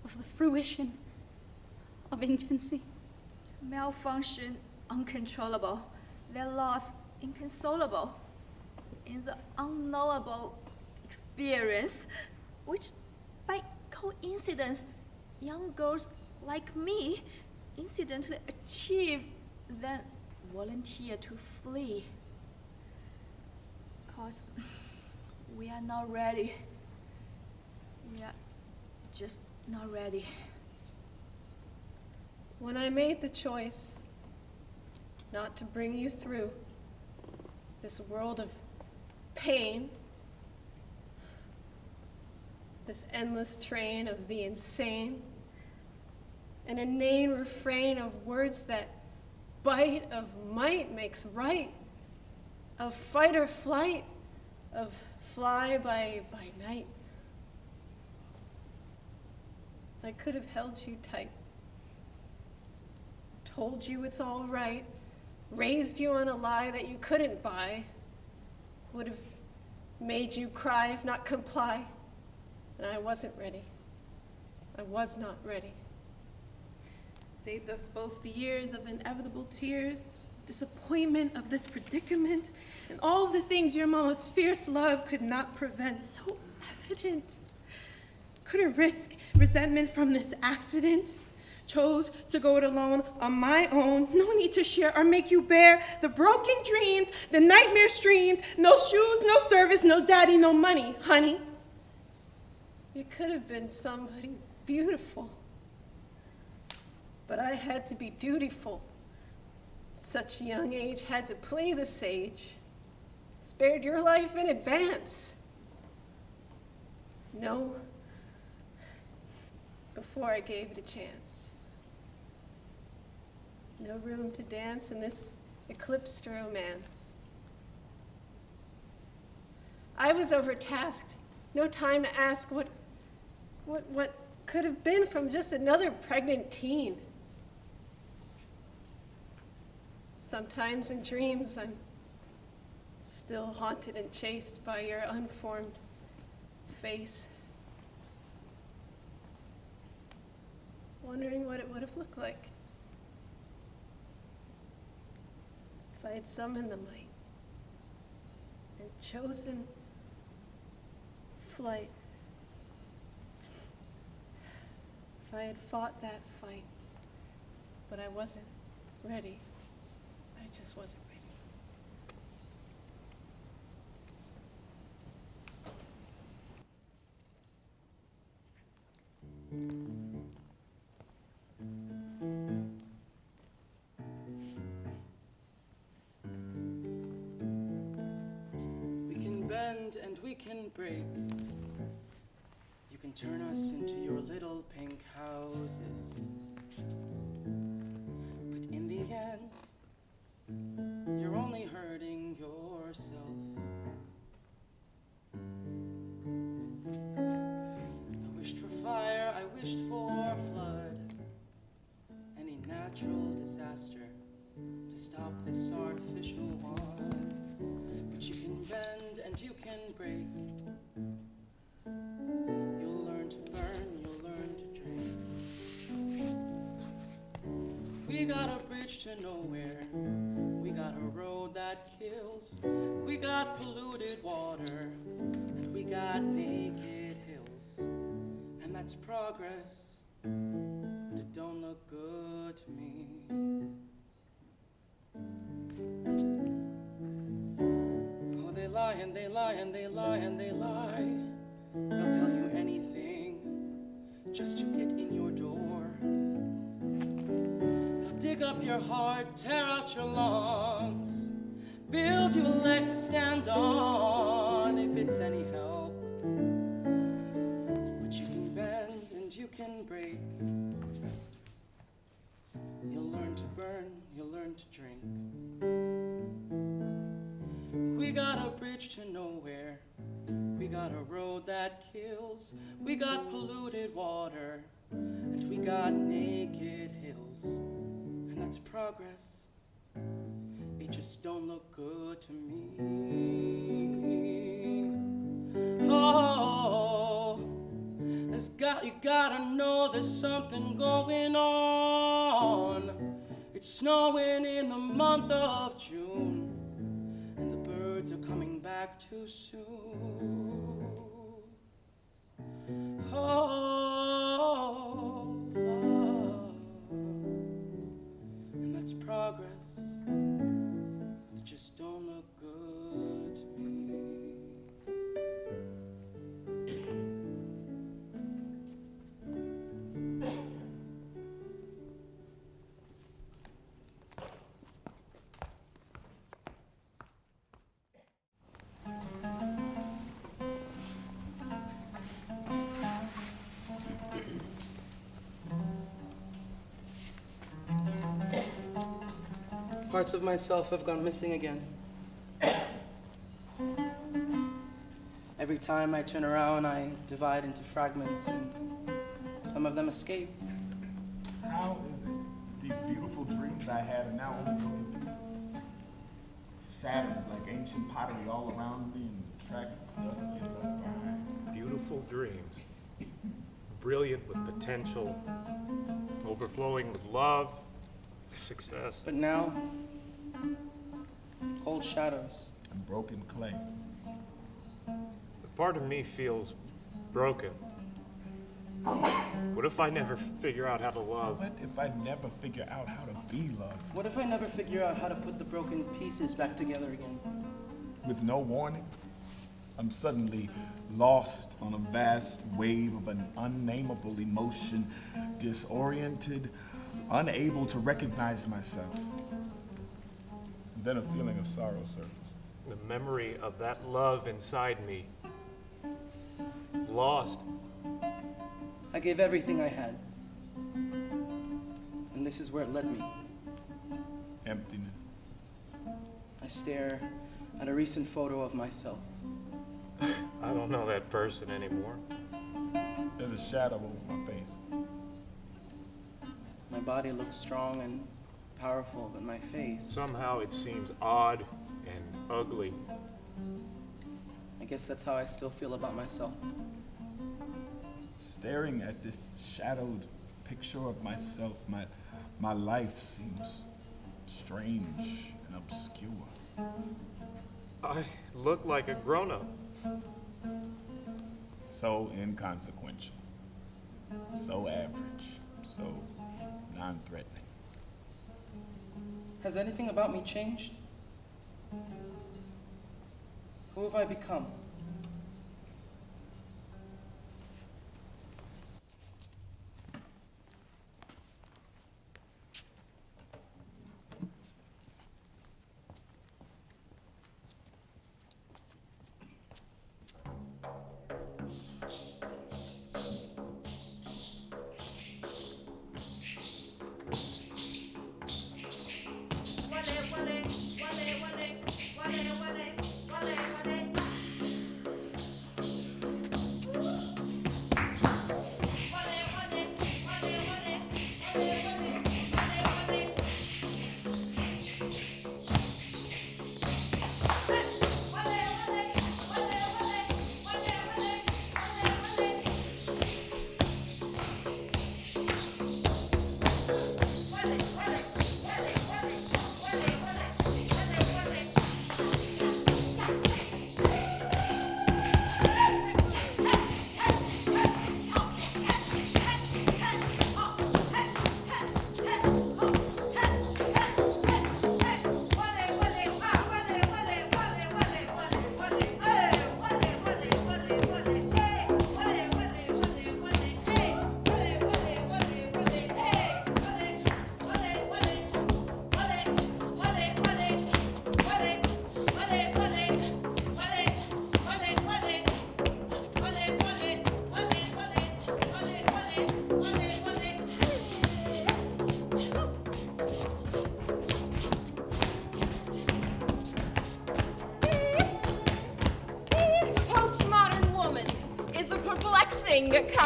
of the fruition of infancy. Malfunction uncontrollable, their loss inconsolable, in the unknowable experience, which by coincidence, young girls like me incidentally achieve, then volunteer to flee. 'Cause we are not ready. We are just not ready. When I made the choice not to bring you through this world of pain, this endless train of the insane, an inane refrain of words that bite, of might makes right, of fight or flight, of fly by night. I could have held you tight, told you it's all right, raised you on a lie that you couldn't buy, would have made you cry if not comply, and I wasn't ready. I was not ready. Saved us both the years of inevitable tears, disappointment of this predicament, and all the things your mama's fierce love could not prevent. So evident. Couldn't risk resentment from this accident. Chose to go it alone on my own. No need to share or make you bear the broken dreams, the nightmare streams. No shoes, no service, no daddy, no money, honey. You could have been somebody beautiful, but I had to be dutiful. At such a young age, had to play the sage. Spared your life in advance. No, before I gave it a chance. No room to dance in this eclipsed romance. I was overtasked. No time to ask what could have been from just another pregnant teen. Sometimes in dreams, I'm still haunted and chased by your unformed face, wondering what it would have looked like if I had summoned the might and chosen flight. If I had fought that fight, but I wasn't ready. I just wasn't ready. We can bend and we can break. You can turn us into your little pink houses. But in the end, you're only hurting yourself. yourself. I wished for fire, I wished for flood, any natural disaster to stop this artificial one. But you can bend and you can break. You'll learn to burn, you'll learn to drink. We got a bridge to nowhere. We got a road that kills. We got polluted water. And we got naked hills. And that's progress. But it don't look good to me. Oh, they lie and they lie and they lie and they lie. They'll tell you anything just to get in your door. They'll dig up your heart, tear out your lungs, build you a leg to stand on if it's any help. But you can bend and you can break. You'll learn to burn, you'll learn to drink. We got a bridge to nowhere. We got a road that kills. We got polluted water. And we got naked hills. And that's progress. It just don't look good to me. Oh, you gotta know there's something going on. It's snowing in the month of June. And the birds are coming back too soon. Oh, and that's progress. It just don't look good to me. Parts of myself have gone missing again. Every time I turn around, I divide into fragments, and some of them escape. How is it these beautiful dreams I had are now only broken pieces? Shattered like ancient pottery all around me, and tracks of dust get left behind. Beautiful dreams. Brilliant with potential, overflowing with love, success. But now, cold shadows. And broken clay. But part of me feels broken. What if I never figure out how to love? What if I never figure out how to be loved? What if I never figure out how to put the broken pieces back together again? With no warning, I'm suddenly lost on a vast wave of an unnameable emotion, disoriented, unable to recognize myself. And then a feeling of sorrow surfaces. The memory of that love inside me. Lost. I gave everything I had. And this is where it led me. Emptiness. I stare at a recent photo of myself. I don't know that person anymore. There's a shadow over my face. My body looks strong and powerful, but my face... Somehow it seems odd and ugly. I guess that's how I still feel about myself. Staring at this shadowed picture of myself, my life seems strange and obscure. I look like a grown-up. So inconsequential. So average. So non-threatening. Has anything about me changed? Who have I become? Wale, wale, wale, wale, wale, wale.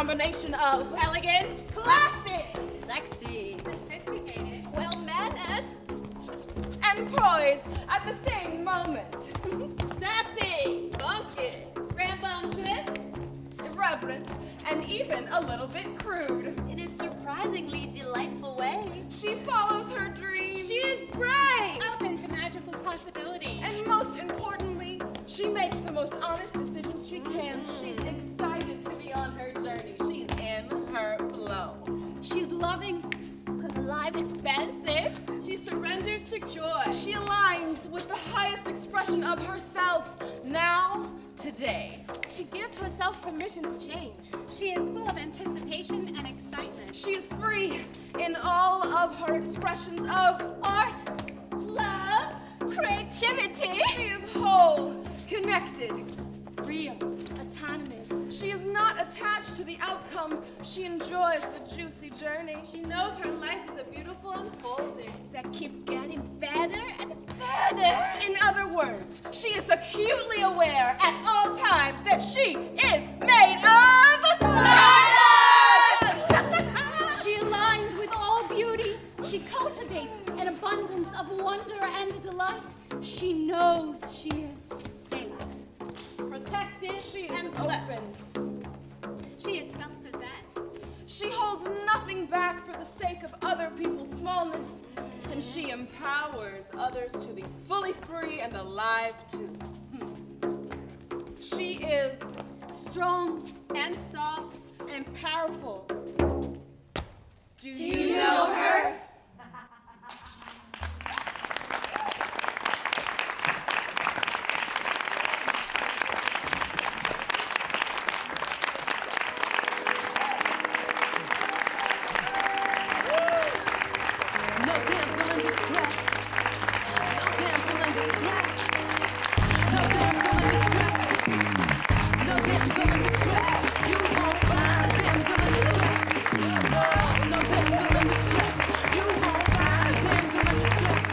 combination of Elegant, classy, sexy, sophisticated, well-mannered, and poised at the same moment. sassy, funky, Rambunctious, irreverent, and even a little bit crude. in a surprisingly delightful way. She follows her dreams. She is brave, Open to magical possibilities. And most importantly, she makes the most honest decisions she can. She's excited to be on her journey. She's in her flow. She's loving. because life is expensive. She surrenders to joy. She aligns with the highest expression of herself now, today. She gives herself permission to change. She is full of anticipation and excitement. She is free in all of her expressions of Art, love, creativity. She is whole, connected, Real, autonomous. She is not attached to the outcome. She enjoys the juicy journey. She knows her life is a beautiful unfolding. That keeps getting better and better. In other words, she is acutely aware at all times that she is made of stardust! She aligns with all beauty. She cultivates an abundance of wonder and delight. She knows she is safe. Protected and blessed. She is self-possessed. She holds nothing back for the sake of other people's smallness, and she empowers others to be fully free and alive too. She is Strong. and soft And powerful. Do you know her? No damsel in distress. No damsel in distress. No damsel in distress. No damsel in distress. You won't find a damsel in distress. No damsel in distress. You won't find a damsel in distress.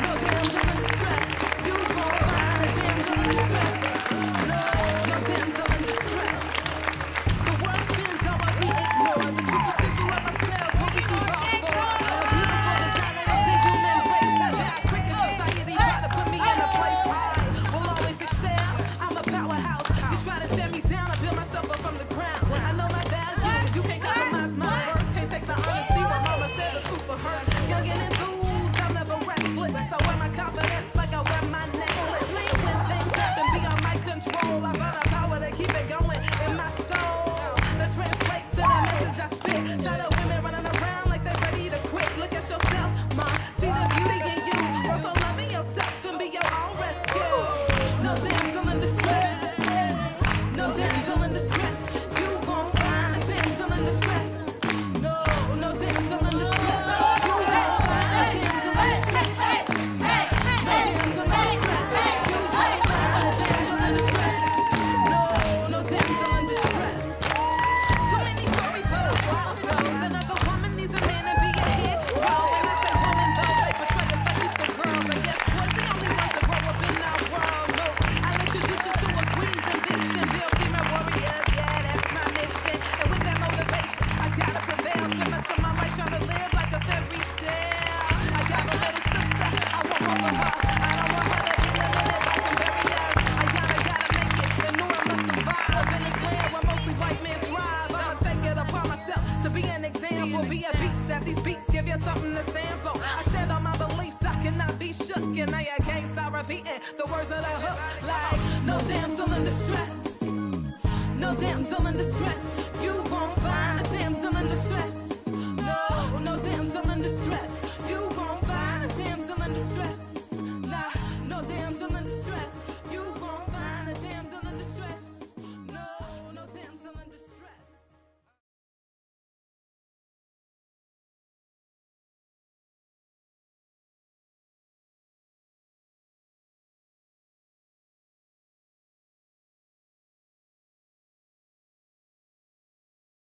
No damsel in distress. You won't find a damsel in distress. No damsel in distress. The world spins how we ignore the true potential of ourselves when we evolve. The words of the hook, like no damsel in distress, no damsel in distress. You won't find a damsel in distress.